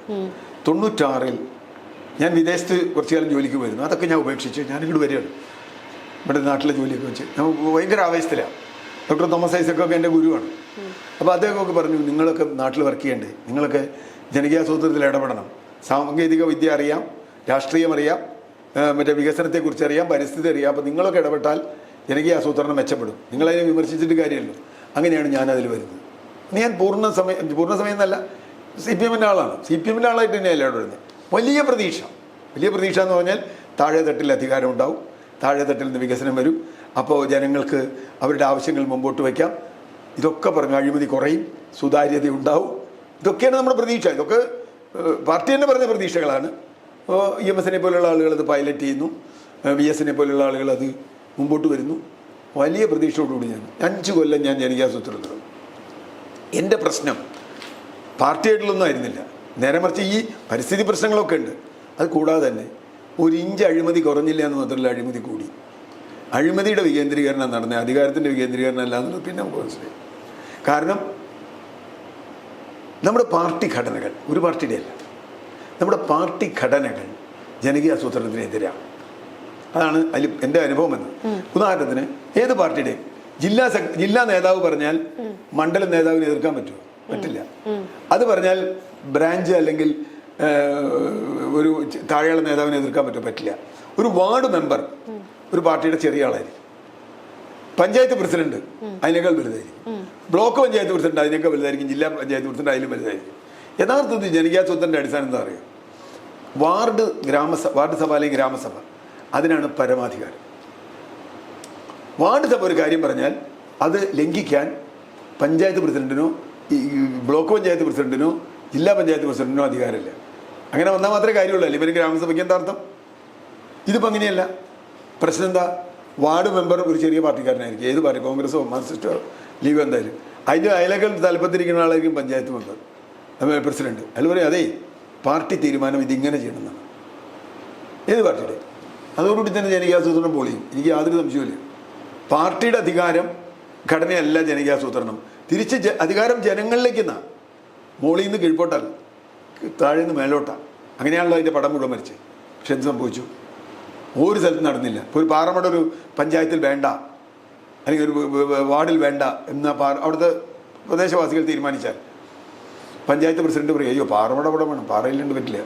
96-ൽ ഞാൻ വിദേശത്ത് കുറച്ചു കാലം ജോലിക്ക് പോയിരുന്നു. അതൊക്കെ ഞാൻ ഉപേക്ഷിച്ച് ഞാനിങ്ങോട്ട് വരികയാണ്. ഇവിടെ നാട്ടിലെ ജോലിയൊക്കെ വെച്ച് ഞാൻ ഭയങ്കര ആവേശത്തിലാണ്. ഡോക്ടർ തോമസ് ഐസക്കൊക്കെ എൻ്റെ ഗുരുവാണ്. അപ്പോൾ അദ്ദേഹമൊക്കെ പറഞ്ഞു, നിങ്ങളൊക്കെ നാട്ടിൽ വർക്ക് ചെയ്യണ്ടേ, നിങ്ങളൊക്കെ ജനകീയാസൂത്രണത്തിൽ ഇടപെടണം, സാങ്കേതിക വിദ്യ അറിയാം, രാഷ്ട്രീയം അറിയാം, മറ്റേ വികസനത്തെക്കുറിച്ച് അറിയാം, പരിസ്ഥിതി അറിയാം. അപ്പോൾ നിങ്ങളൊക്കെ ഇടപെട്ടാൽ ജനകീയ ആസൂത്രണം മെച്ചപ്പെടും. നിങ്ങളതിനെ വിമർശിച്ചിട്ട് കാര്യമല്ലോ. അങ്ങനെയാണ് ഞാനതിൽ വരുന്നത്. ഞാൻ പൂർണ്ണസമയം എന്നല്ല, CPM-ൻ്റെ ആളാണ്. CPM-ൻ്റെ ആളായിട്ട് തന്നെയല്ല ഇവിടെ വരുന്നത്. വലിയ പ്രതീക്ഷ എന്ന് പറഞ്ഞാൽ താഴെ തട്ടിൽ അധികാരം ഉണ്ടാവും, താഴെ തട്ടിൽ നിന്ന് വികസനം വരും. അപ്പോൾ ജനങ്ങൾക്ക് അവരുടെ ആവശ്യങ്ങൾ മുമ്പോട്ട് വയ്ക്കാം. ഇതൊക്കെ പറഞ്ഞ് അഴിമതി കുറയും, സുതാര്യത ഉണ്ടാവും. ഇതൊക്കെയാണ് നമ്മുടെ പ്രതീക്ഷ. ഇതൊക്കെ പാർട്ടി തന്നെ പറഞ്ഞ പ്രതീക്ഷകളാണ്. EMS-നെ പോലുള്ള ആളുകൾ അത് പൈലറ്റ് ചെയ്യുന്നു, VS-നെ പോലുള്ള ആളുകൾ അത് മുമ്പോട്ട് വരുന്നു. വലിയ പ്രതീക്ഷയോടുകൂടി ഞാൻ 5 കൊല്ലം ഞാൻ ജനകീയാസൂത്രണം. എൻ്റെ പ്രശ്നം പാർട്ടിയായിട്ടുള്ളൊന്നും ആയിരുന്നില്ല. നേരെ മറിച്ച് ഈ പരിസ്ഥിതി പ്രശ്നങ്ങളൊക്കെ ഉണ്ട്. അത് കൂടാതെ തന്നെ 1 ഇഞ്ച് അഴിമതി കുറഞ്ഞില്ല എന്ന് മാത്രമല്ല, അഴിമതി കൂടി. അഴിമതിയുടെ വികേന്ദ്രീകരണം നടന്ന, അധികാരത്തിൻ്റെ വികേന്ദ്രീകരണം അല്ല എന്നുള്ളത് പിന്നെ നമുക്ക് മനസ്സിലായി. കാരണം നമ്മുടെ പാർട്ടി ഘടനകൾ, ഒരു പാർട്ടിയുടെ അല്ല, നമ്മുടെ പാർട്ടി ഘടനകൾ ജനകീയ ആസൂത്രണത്തിനെതിരാണ്. അതാണ് അതിൽ എൻ്റെ അനുഭവം എന്ന്. ഉദാഹരണത്തിന് ഏത് പാർട്ടിയുടെയും ജില്ലാ നേതാവ് പറഞ്ഞാൽ മണ്ഡലം നേതാവിനെ എതിർക്കാൻ പറ്റുമോ? പറ്റില്ല. അത് പറഞ്ഞാൽ ബ്രാഞ്ച് അല്ലെങ്കിൽ ഒരു താഴെയുള്ള നേതാവിനെ എതിർക്കാൻ പറ്റുമോ? പറ്റില്ല. ഒരു വാർഡ് മെമ്പർ ഒരു പാർട്ടിയുടെ ചെറിയ ആളായിരിക്കും. പഞ്ചായത്ത് പ്രസിഡന്റ് അതിനേക്കാൾ വലുതായിരിക്കും. ബ്ലോക്ക് പഞ്ചായത്ത് പ്രസിഡന്റ് അതിനേക്കാൾ വലുതായിരിക്കും. ജില്ലാ പഞ്ചായത്ത് പ്രസിഡന്റ് അതിലും വലുതായിരിക്കും. യഥാർത്ഥത്തിൽ ജനകീയാസൂത്രണത്തിന്റെ അടിസ്ഥാനം എന്താ പറയുക? വാർഡ് സഭ അല്ലെങ്കിൽ ഗ്രാമസഭ, അതിനാണ് പരമാധികാരം. വാർഡ് സഭ ഒരു കാര്യം പറഞ്ഞാൽ അത് ലംഘിക്കാൻ പഞ്ചായത്ത് പ്രസിഡന്റിനോ ബ്ലോക്ക് പഞ്ചായത്ത് പ്രസിഡന്റിനോ ജില്ലാ പഞ്ചായത്ത് പ്രസിഡന്റിനോ അധികാരമില്ല. അങ്ങനെ വന്നാൽ മാത്രമേ കാര്യമുള്ളൂ. അല്ലെങ്കിൽ ഇവർ ഗ്രാമസഭയ്ക്ക് എന്താ അർത്ഥം? ഇതിപ്പോൾ അങ്ങനെയല്ല. പ്രശ്നം എന്താ? വാർഡ് മെമ്പർ ഒരു ചെറിയ പാർട്ടിക്കാരനായിരിക്കും. ഏത് പാർട്ടി, കോൺഗ്രസോ മാർക്സിസ്റ്റോ ലീഗോ എന്തായാലും. അതിൻ്റെ അയലകൾ തലപ്പത്തിരിക്കുന്ന ആളായിരിക്കും പഞ്ചായത്ത് മെമ്പർ പ്രസിഡന്റ്. അതിൽ പറയും അതേ പാർട്ടി തീരുമാനം ഇതിങ്ങനെ ചെയ്യണമെന്നാണ്. ഏത് പാർട്ടിയുടെ? അതോടുകൂടി തന്നെ ജനകീയാസൂത്രണം പൊളിയും. എനിക്ക് യാതൊരു സംശയമില്ല. പാർട്ടിയുടെ അധികാരം ഘടനയല്ല ജനകീയാസൂത്രണം. തിരിച്ച് അധികാരം ജനങ്ങളിലേക്ക് നിന്നാണ്. മോളിൽ നിന്ന് കീഴ്പോട്ടല്ല, താഴെ നിന്ന് മേലോട്ടാണ്. അങ്ങനെയാണല്ലോ അതിൻ്റെ പടം മുഴുവൻ മരിച്ചത്. പക്ഷെ എന്ത് സംഭവിച്ചു? ഒരു സ്ഥലത്ത് നടന്നില്ല. ഇപ്പോൾ ഒരു പാറമട ഒരു പഞ്ചായത്തിൽ വേണ്ട, അല്ലെങ്കിൽ ഒരു വാർഡിൽ വേണ്ട എന്ന് അവിടുത്തെ പ്രദേശവാസികൾ തീരുമാനിച്ചാൽ പഞ്ചായത്ത് പ്രസിഡന്റ് പറയും അയ്യോ പാറമട അവിടെ വേണം, പാറയില്ലാണ്ട് പറ്റില്ല.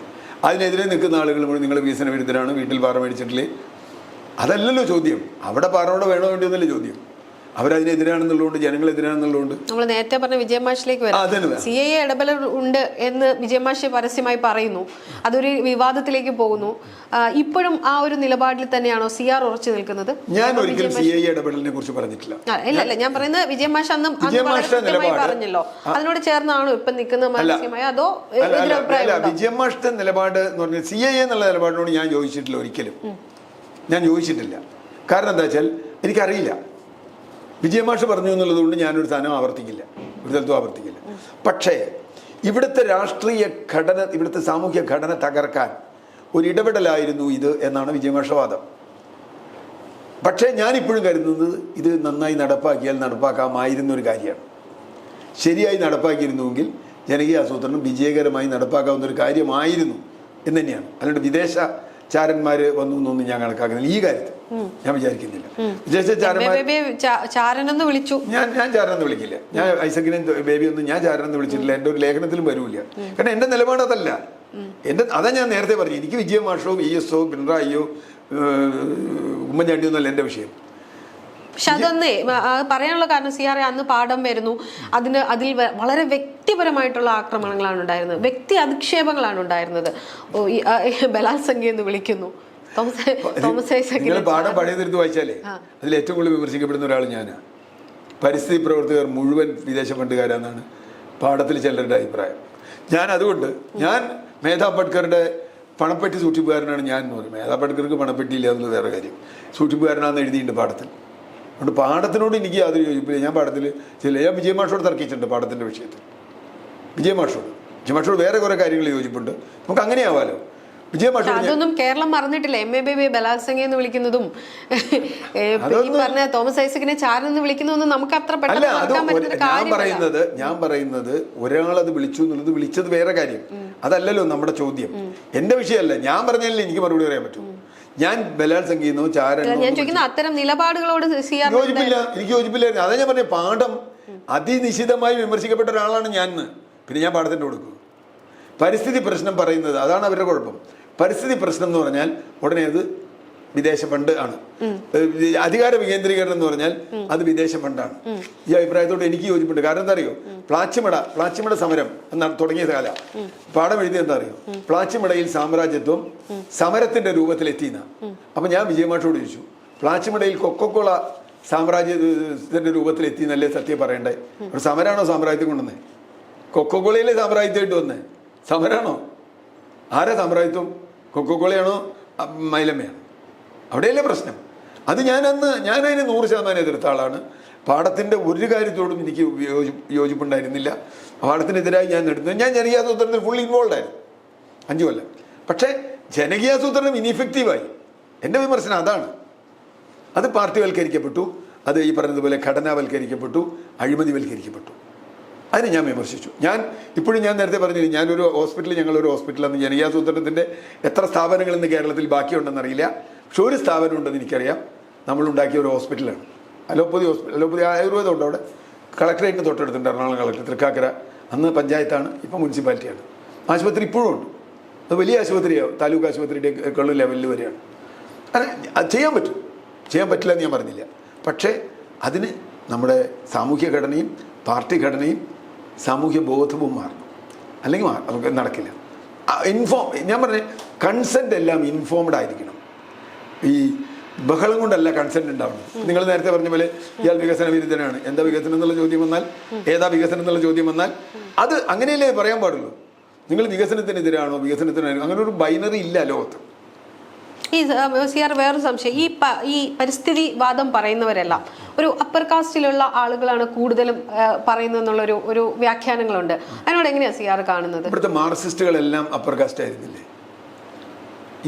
അതിനെതിരെ നിൽക്കുന്ന ആളുകൾ മുഴുവൻ നിങ്ങൾ വികസന വിരുദ്ധരാണ്, വീട്ടിൽ പാറ മേടിച്ചിട്ടില്ലേ? അതല്ലല്ലോ ചോദ്യം. അവിടെ പാറമട വേണോ വേണ്ടിയൊന്നല്ലേ ചോദ്യം. അവരതിനെതിരാണെന്നുള്ളതുകൊണ്ട്, ജനങ്ങളെതിരാണെന്നുള്ളതുകൊണ്ട്. നമ്മൾ നേരത്തെ പറഞ്ഞ വിജയമാഷിലേക്ക് വരാം. CAA ഇടപെടൽ ഉണ്ട് എന്ന് വിജയമാഷി പരസ്യമായി പറയുന്നു. അതൊരു വിവാദത്തിലേക്ക് പോകുന്നു. ഇപ്പോഴും ആ ഒരു നിലപാടിൽ തന്നെയാണോ CR ഉറച്ചു നിൽക്കുന്നത്? ഞാൻ ഒരിക്കലും CAA ഇടപെടലിനെ കുറിച്ച് പറഞ്ഞിട്ടില്ല. ഇല്ല, ഞാൻ പറയുന്നത് വിജയമാഷ് അന്ന് പറഞ്ഞല്ലോ, അതിനോട് ചേർന്നാണോ ഇപ്പൊ നിൽക്കുന്നത് പരസ്യമായി, അതോ വിജയമാഷിന്റെ നിലപാട് എന്ന് പറഞ്ഞാൽ CAA എന്നുള്ള നിലപാടിനോട് ഞാൻ യോജിച്ചിട്ടില്ല. ഒരിക്കലും ഞാൻ യോജിച്ചിട്ടില്ല. കാരണം എന്താ വെച്ചാൽ എനിക്കറിയില്ല. വിജയമാഷ് പറഞ്ഞു എന്നുള്ളത് കൊണ്ട് ഞാനൊരു സാധനം ആവർത്തിക്കില്ല, ഒരു സ്ഥലത്തും ആവർത്തിക്കില്ല. പക്ഷേ ഇവിടുത്തെ രാഷ്ട്രീയ ഘടന, ഇവിടുത്തെ സാമൂഹ്യ ഘടന തകർക്കാൻ ഒരു ഇടപെടലായിരുന്നു ഇത് എന്നാണ് വിജയമാഷ് വാദം. പക്ഷേ ഞാനിപ്പോഴും കരുതുന്നത് ഇത് നന്നായി നടപ്പാക്കിയാൽ നടപ്പാക്കാമായിരുന്ന ഒരു കാര്യമാണ്. ശരിയായി നടപ്പാക്കിയിരുന്നുവെങ്കിൽ ജനകീയ ആസൂത്രണം വിജയകരമായി നടപ്പാക്കാവുന്ന ഒരു കാര്യമായിരുന്നു എന്ന് തന്നെയാണ്. അല്ലാണ്ട് വിദേശ ചാരന്മാർ വന്നു എന്നൊന്നും ഞാൻ കണക്കാക്കുന്നില്ല. ഈ കാര്യത്തിൽ ഞാൻ വിചാരിക്കുന്നില്ല. ചാരനെന്ന് വിളിച്ചു, ഞാൻ ചാരനെന്ന് വിളിക്കില്ല. ഞാൻ ഐസക്കിനെ ബേബി ഒന്നും ഞാൻ ചാരനെന്ന് വിളിച്ചിട്ടില്ല. എൻ്റെ ഒരു ലേഖനത്തിലും വരൂല്ല. കാരണം എൻ്റെ നിലപാട് അതല്ല. അതാ ഞാൻ നേരത്തെ പറഞ്ഞു. എനിക്ക് വിജയമാഷോ VS-ഓ പിണറായിയോ ഉമ്മൻചാണ്ടിയോ എന്നല്ല എൻ്റെ വിഷയം. പക്ഷെ അതൊന്നേ പറയാനുള്ള കാരണം CR അന്ന് പാഠം വരുന്നു. അതിൽ വളരെ വ്യക്തിപരമായിട്ടുള്ള ആക്രമണങ്ങളാണ് ഉണ്ടായിരുന്നത്, വ്യക്തി അധിക്ഷേപങ്ങളാണ് ഉണ്ടായിരുന്നത്. ബലാത്സംഗം എന്ന് വിളിക്കുന്നു. പാഠം പഴയതിരുത്ത് വായിച്ചാലേ അതിൽ ഏറ്റവും കൂടുതൽ വിമർശിക്കപ്പെടുന്ന ഒരാൾ ഞാനാണ്. പരിസ്ഥിതി പ്രവർത്തകർ മുഴുവൻ വിദേശ ഫണ്ടുകാരാണെന്നാണ് പാഠത്തിൽ ചിലരുടെ അഭിപ്രായം. അതുകൊണ്ട് ഞാൻ മേധാ പട്കറുടെ പണപ്പെട്ടി സൂക്ഷിപ്പുകാരനാണ് ഞാൻ എന്ന് പറയും. മേധാ പട്കർക്ക് പണപ്പെട്ടിയില്ല എന്നുള്ളത് വേറെ കാര്യം. സൂക്ഷിപ്പുകാരനാണെന്ന് എഴുതിയിട്ടുണ്ട് പാഠത്തിൽ. അതുകൊണ്ട് പാഠത്തിനോട് എനിക്ക് യാതൊരു യോജിപ്പില്ല. ഞാൻ പാഠത്തിൽ ഞാൻ വിജയമാഷോട് തർക്കിച്ചിട്ടുണ്ട് പാഠത്തിൻ്റെ വിഷയത്തിൽ. വിജയമാഷോട് വേറെ കുറേ കാര്യങ്ങൾ യോജിപ്പുണ്ട്. നമുക്ക് അങ്ങനെ ആവാലോ. അതൊന്നും കേരളം മറന്നിട്ടില്ല. MABB ബലാത്സംഗം എന്ന് വിളിക്കുന്നതും പറഞ്ഞ തോമസ് ഐസക്കിനെ ചാരൻ എന്ന് വിളിക്കുന്നതൊന്നും നമുക്ക് അത്ര പെട്ടെന്ന് ഞാൻ പറയുന്നത് ഒരാളത് വിളിച്ചു എന്നുള്ളത് വിളിച്ചത് വേറെ കാര്യം. അതല്ലല്ലോ നമ്മുടെ ചോദ്യം. എന്റെ വിഷയമല്ല. ഞാൻ പറഞ്ഞാലേ എനിക്ക് മറുപടി പറയാൻ പറ്റും. ഞാൻ ബലാത്സംഗിന്നോ ചാരനോ ഞാൻ ചോദിക്കുന്ന അത്തരം നിലപാടുകളോട് യോജിപ്പില്ല. എനിക്ക് യോജിപ്പില്ലായിരുന്നു. അതാ ഞാൻ പറഞ്ഞ പാഠം അതിനിശിതമായി വിമർശിക്കപ്പെട്ട ഒരാളാണ് ഞാൻ. പിന്നെ ഞാൻ പാഠത്തിന്റെ കൊടുക്കും. പരിസ്ഥിതി പ്രശ്നം പറയുന്നത് അതാണ് അവരുടെ കുഴപ്പം. പരിസ്ഥിതി പ്രശ്നം എന്ന് പറഞ്ഞാൽ ഉടനെ അത് വിദേശ ഫണ്ട് ആണ്. അധികാര വികേന്ദ്രീകരണം എന്ന് പറഞ്ഞാൽ അത് വിദേശ ഫണ്ടാണ്. ഈ അഭിപ്രായത്തോട് എനിക്ക് യോജിപ്പുണ്ട്. കാരണം എന്താ അറിയോ, പ്ലാച്ചിമട സമരം എന്നാണ് തുടങ്ങിയ കാലം. പാഠം എഴുതി എന്താ അറിയോ, പ്ലാച്ചിമടയിൽ സാമ്രാജ്യത്വം സമരത്തിന്റെ രൂപത്തിലെത്തിയെന്ന. അപ്പൊ ഞാൻ വിജയമാഷോട് ചോദിച്ചു, പ്ലാച്ചിമടയിൽ കൊക്കോക്കോള സാമ്രാജ്യത്തിന്റെ രൂപത്തിലെത്തി എന്നല്ലേ സത്യം പറയണ്ടേ? ഒരു സമരാണോ സാമ്രാജ്യത്തെ കൊണ്ടുവന്നേ? കൊക്കോക്കോളയിലെ സാമ്രാജ്യമായിട്ട് വന്നേ സമരാണോ? ആരാ സാമ്രാജ്യത്വം? കൊക്കോക്കോളയാണോ മൈലമ്മയാണോ? അവിടെയല്ലേ പ്രശ്നം. അത് ഞാനതിന് 100% എതിർത്ത ആളാണ്. പാഠത്തിന്റെ ഒരു കാര്യത്തോടും എനിക്ക് യോജിപ്പുണ്ടായിരുന്നില്ല. പാഠത്തിനെതിരായി ഞാൻ എടുത്തത്. ഞാൻ ജനകീയാസൂത്രണത്തിൽ ഫുൾ ഇൻവോൾവ് ആയിരുന്നു 5 കൊല്ലം. പക്ഷേ ജനകീയാസൂത്രണം ഇൻഇഫക്റ്റീവായി. എൻ്റെ വിമർശനം അതാണ്. അത് പാർട്ടിവൽക്കരിക്കപ്പെട്ടു, അത് ഈ പറഞ്ഞതുപോലെ ഘടനാവൽക്കരിക്കപ്പെട്ടു, അഴിമതിവൽക്കരിക്കപ്പെട്ടു. അതിനെ ഞാൻ വിമർശിച്ചു. ഇപ്പോഴും ഞാൻ നേരത്തെ പറഞ്ഞില്ല, ഞങ്ങളൊരു ഹോസ്പിറ്റലാണ്. ജനകീയാസൂത്രണത്തിൻ്റെ എത്ര സ്ഥാപനങ്ങൾ ഇന്ന് കേരളത്തിൽ ബാക്കിയുണ്ടെന്നറിയില്ല. പക്ഷെ ഒരു സ്ഥാപനം ഉണ്ടെന്ന് എനിക്കറിയാം, നമ്മളുണ്ടാക്കിയ ഒരു ഹോസ്പിറ്റലാണ്. അലോപ്പതി ആയുർവേദം ഉണ്ട് അവിടെ. കളക്ടറേറ്റിന് തൊട്ടടുത്തുണ്ട്, എറണാകുളം കളക്ടർ, തൃക്കാക്കര. അന്ന് പഞ്ചായത്താണ്, ഇപ്പം മുനിസിപ്പാലിറ്റിയാണ്. ആശുപത്രി ഇപ്പോഴും ഉണ്ട്. അത് വലിയ ആശുപത്രിയാണ്, താലൂക്ക് ആശുപത്രിയുടെ ഒക്കെ ലെവലിൽ വരെയാണ്. അത് ചെയ്യാൻ പറ്റില്ല എന്ന് ഞാൻ പറഞ്ഞില്ല. പക്ഷേ അതിന് നമ്മുടെ സാമൂഹ്യ ഘടനയും പാർട്ടി ഘടനയും സാമൂഹ്യ ബോധവും മാറണം. അല്ലെങ്കിൽ നമുക്ക് നടക്കില്ല. ഞാൻ പറഞ്ഞ കൺസെൻറ്റ് എല്ലാം ഇൻഫോംഡ് ആയിരിക്കണം. ഈ ബഹളം കൊണ്ടല്ല കൺസെൻറ്റ് ഉണ്ടാവണം. നിങ്ങൾ നേരത്തെ പറഞ്ഞ പോലെ ഇയാൾ വികസന വിരുദ്ധനാണ്. എന്താ വികസനം എന്നുള്ള ചോദ്യം വന്നാൽ, ഏതാ വികസനം എന്നുള്ള ചോദ്യം വന്നാൽ, അത് അങ്ങനെയല്ലേ പറയാൻ പാടുള്ളൂ. നിങ്ങൾ വികസനത്തിനെതിരാണോ അങ്ങനെ ഒരു ബൈനറി ഇല്ല ലോകത്ത്. ഈ സിആർ വേറൊരു സംശയം, ഈ പരിസ്ഥിതി വാദം പറയുന്നവരെല്ലാം ഒരു അപ്പർ കാസ്റ്റിലുള്ള ആളുകളാണ് കൂടുതലും പറയുന്നതെന്നുള്ള ഒരു വ്യാഖ്യാനങ്ങളുണ്ട്. അതിനോട് എങ്ങനെയാണ് സിആർ കാണുന്നത്? ഇവിടുത്തെ മാർക്സിസ്റ്റുകളെല്ലാം അപ്പർ കാസ്റ്റ് ആയിരുന്നില്ലേ?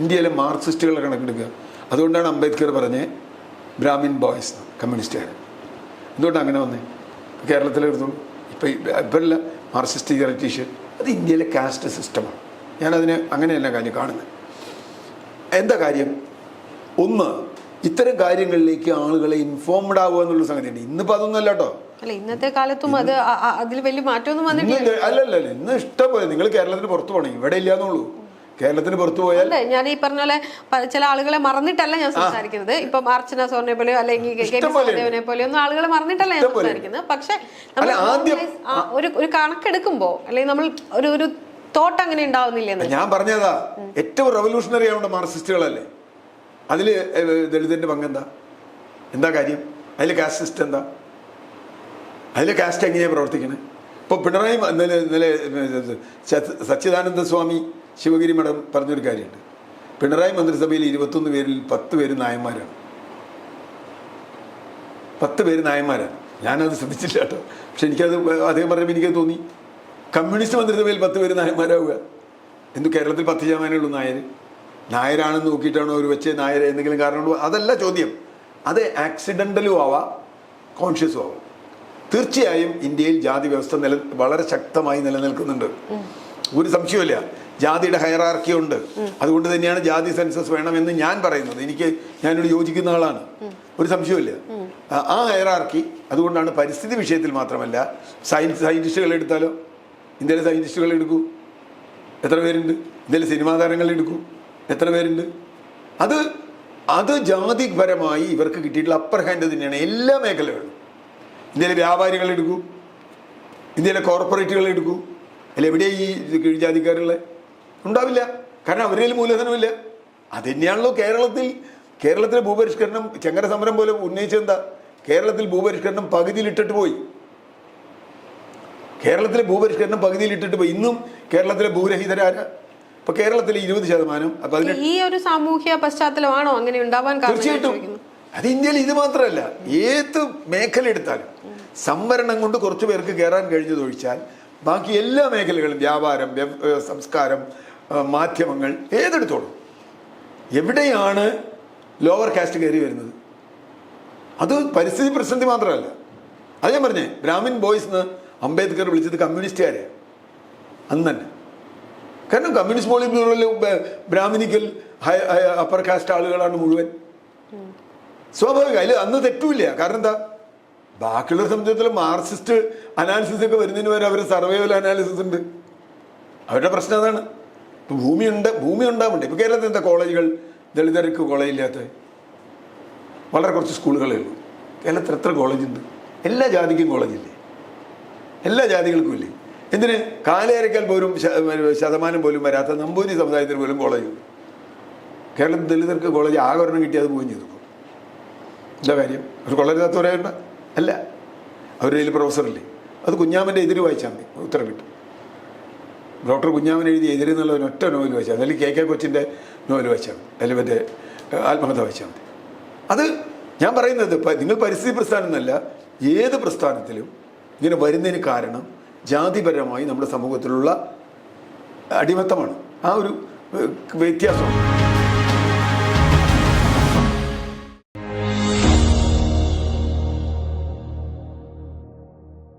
ഇന്ത്യയിലെ മാർക്സിസ്റ്റുകളെ കണക്കെടുക്കുക. അതുകൊണ്ടാണ് അംബേദ്കർ പറഞ്ഞ് ബ്രാഹ്മിൻ ബോയ്സ് കമ്മ്യൂണിസ്റ്റുകാർ. എന്തുകൊണ്ടാണ് അങ്ങനെ വന്നേ? കേരളത്തിലെടുത്തോളൂ. ഇപ്പോഴല്ല മാർക്സിസ്റ്റ് തിയററ്റീഷ്യൻ. അത് ഇന്ത്യയിലെ കാസ്റ്റ് സിസ്റ്റമാണ്. ഞാനതിന് അങ്ങനെയല്ല കാര്യം കാണുന്നത്. എന്താ കാര്യം? ഒന്ന്, ഇത്തരം കാര്യങ്ങളിലേക്ക് ആളുകളെ ഇൻഫോംഡ് ആവുക എന്നുള്ള സംഗതിയുണ്ട്. ഇന്നിപ്പോൾ അതൊന്നും അല്ല കേട്ടോ. ഇന്നത്തെ കാലത്തും അതിൽ വലിയ മാറ്റമൊന്നും വന്നിട്ടില്ല. അല്ലല്ല, ഇന്ന് ഇഷ്ടം പോലെ നിങ്ങൾ കേരളത്തിന് പുറത്തു പോകണം. ഇവിടെ ഇല്ലാന്നുള്ളൂ. കേരളത്തിന് പുറത്തു പോയാൽ ഞാൻ ഈ പറഞ്ഞ പോലെ ചില ആളുകളെ മറന്നിട്ടല്ല ഞാൻ സംസാരിക്കുന്നത്. ഇപ്പം അർച്ചന സോറിനെ പോലെയോ അല്ലെങ്കിൽ ദേവനെ പോലെയോ ഒന്നും ആളുകളെ മറന്നിട്ടല്ല ഞാൻ സംസാരിക്കുന്നത്. പക്ഷെ ഒരു കണക്കെടുക്കുമ്പോ അല്ലെങ്കിൽ നമ്മൾ ഒരു തോട്ട് അങ്ങനെ ഉണ്ടാവുന്നില്ല. ഞാൻ പറഞ്ഞതാ, ഏറ്റവും റവല്യൂഷണറി ആവേണ്ട മാർക്സിസ്റ്റുകളല്ലേ. അതിൽ ദളിതന്റെ എന്താ കാര്യം? അതിൽ കാസ്റ്റ് സിസ്റ്റം എന്താ? അതിൽ കാസ്റ്റ് എങ്ങനെയാണ് പ്രവർത്തിക്കുന്നത്? ഇപ്പോൾ പിണറായി ഇന്നലെ സച്ചിദാനന്ദ സ്വാമി ശിവഗിരി മഠം പറഞ്ഞൊരു കാര്യമുണ്ട്. പിണറായി മന്ത്രിസഭയിൽ 21 പേരിൽ 10 പേര് നായന്മാരാണ്. 10 പേര് നായന്മാരാണ്. ഞാനത് ശ്രദ്ധിച്ചില്ല കേട്ടോ. പക്ഷെ എനിക്കത് അദ്ദേഹം പറഞ്ഞപ്പോൾ എനിക്കത് തോന്നി. കമ്മ്യൂണിസ്റ്റ് മന്ത്രിസഭയിൽ 10 പേര് നായന്മാരാവുക. കേരളത്തിൽ 10% നായരാണെന്ന് നോക്കിയിട്ടാണോ അവർ വെച്ച് നായർ എന്തെങ്കിലും കാരണമുണ്ടോ? അതല്ല ചോദ്യം. അത് ആക്സിഡൻ്റലും ആവാം, കോൺഷ്യസും ആവാം. തീർച്ചയായും ഇന്ത്യയിൽ ജാതി വ്യവസ്ഥ വളരെ ശക്തമായി നിലനിൽക്കുന്നുണ്ട്. ഒരു സംശയമില്ല. ജാതിയുടെ ഹയറാർക്കി ഉണ്ട്. അതുകൊണ്ട് തന്നെയാണ് ജാതി സെൻസസ് വേണമെന്ന് ഞാൻ പറയുന്നത്. ഞാനോട് യോജിക്കുന്ന ആളാണ്, ഒരു സംശയമില്ല. ആ ഹയറാർക്കി അതുകൊണ്ടാണ് പരിസ്ഥിതി വിഷയത്തിൽ മാത്രമല്ല, സയൻറ്റിസ്റ്റുകൾ എടുത്താലോ, ഇന്ത്യയിലെ സയൻറ്റിസ്റ്റുകൾ എടുക്കൂ, എത്ര പേരുണ്ട്? ഇന്ത്യയിലെ സിനിമാ താരങ്ങൾ എടുക്കൂ, എത്ര പേരുണ്ട്? അത് ജാതിപരമായി ഇവർക്ക് കിട്ടിയിട്ടുള്ള അപ്പർ ഹാൻഡ് തന്നെയാണ് എല്ലാ മേഖലകളും. ഇന്ത്യയിലെ വ്യാപാരികൾ എടുക്കൂ, ഇന്ത്യയിലെ കോർപ്പറേറ്റുകൾ എടുക്കൂ, അല്ല എവിടെ ഈ കീഴ്ജാതിക്കാരുള്ള ഉണ്ടാവില്ല. കാരണം അവരിൽ മൂലധനമില്ല. അത് തന്നെയാണല്ലോ കേരളത്തിലെ ഭൂപരിഷ്കരണം ചെങ്കര സമരം പോലെ ഉന്നയിച്ചെന്താ? കേരളത്തിൽ ഭൂപരിഷ്കരണം പകുതിയിലിട്ടിട്ട് പോയി. ഇന്നും കേരളത്തിലെ ഭൂരഹിതരാരാ? ഇപ്പൊ കേരളത്തിലെ 20%. ഈ ഒരു സാമൂഹ്യ പശ്ചാത്തലമാണോ അങ്ങനെ ഉണ്ടാവാൻ കാരണം? തീർച്ചയായിട്ടും. അത് ഇന്ത്യയിൽ ഇത് മാത്രമല്ല, ഏത് മേഖല എടുത്താലും സംവരണം കൊണ്ട് കുറച്ചു പേർക്ക് കയറാൻ കഴിഞ്ഞതൊഴിച്ചാൽ ബാക്കി എല്ലാ മേഖലകളും, വ്യാപാരം, സംസ്കാരം, മാധ്യമങ്ങൾ, ഏതെടുത്തോളും എവിടെയാണ് ലോവർ കാസ്റ്റ് കയറി വരുന്നത്? അത് പരിസ്ഥിതി പ്രതിസന്ധി മാത്രമല്ല. അത് ഞാൻ പറഞ്ഞേ, ബ്രാഹ്മിൻ ബോയ്സ് എന്ന് അംബേദ്കർ വിളിച്ചത് കമ്മ്യൂണിസ്റ്റുകാരെ അന്ന് തന്നെ. കാരണം കമ്മ്യൂണിസ്റ്റ് പോളിറ്റ് ബ്രാഹ്മിനിക്കൽ അപ്പർ കാസ്റ്റ് ആളുകളാണ് മുഴുവൻ. സ്വാഭാവികം. അതിൽ അന്ന് തെറ്റുമില്ല. കാരണം എന്താ? ബാക്കിയുള്ള സംബന്ധിച്ചിടത്തോളം മാർക്സിസ്റ്റ് അനാലിസിസ് ഒക്കെ വരുന്നതിന് വരെ അവർ സർവൈവൽ അനാലിസിസ് ഉണ്ട്. അവരുടെ പ്രശ്നം അതാണ്. ഇപ്പം ഭൂമി ഉണ്ടാവുന്നുണ്ട്. ഇപ്പോൾ കേരളത്തിൽ എന്താ കോളേജുകൾ ദളിതർക്ക് കോളേജില്ലാത്ത വളരെ കുറച്ച് സ്കൂളുകളേ ഉള്ളൂ. കേരളത്തിൽ എത്ര കോളേജുണ്ട്? എല്ലാ ജാതിക്കും കോളേജില്ലേ? എല്ലാ ജാതികൾക്കും ഇല്ലേ? എന്തിന് കാലയരക്കാൽ പോലും ശതമാനം പോലും വരാത്ത നമ്പൂതിരി സമുദായത്തിന് പോലും കോളേജുണ്ട്. കേരളത്തിൽ ദളിതർക്ക് കോളേജ് ആകെ ഒരെണ്ണം കിട്ടിയത് പോവുകയും ചെയ്തു. എന്താ കാര്യം? ഒരു കോളേജ് തത്വരേണ്ട അല്ല, അവരുടെ കയ്യിൽ പ്രൊഫസറില്ലേ? അത് കുഞ്ഞാമൻ്റെ എതിര് വായിച്ചാൽ മതി, ഉത്തരം കിട്ടും. ഡോക്ടർ കുഞ്ഞാമൻ എഴുതി എതിര് എന്നുള്ള ഒറ്റ നോവൽ വായിച്ചാൽ മതി, അല്ലെങ്കിൽ കെ കൊച്ചിൻ്റെ നോവൽ വായിച്ചാൽ മതി, അല്ലെങ്കിൽ മറ്റേ ആത്മകഥ വായിച്ചാൽ മതി. അത് ഞാൻ പറയുന്നത് നിങ്ങൾ പരിസ്ഥിതി പ്രസ്ഥാനം എന്നല്ല, ഏത് പ്രസ്ഥാനത്തിലും ഇങ്ങനെ വരുന്നതിന് കാരണം ജാതിപരമായി നമ്മുടെ സമൂഹത്തിലുള്ള അടിമത്തമാണ്. ആ ഒരു വ്യത്യാസമാണ്.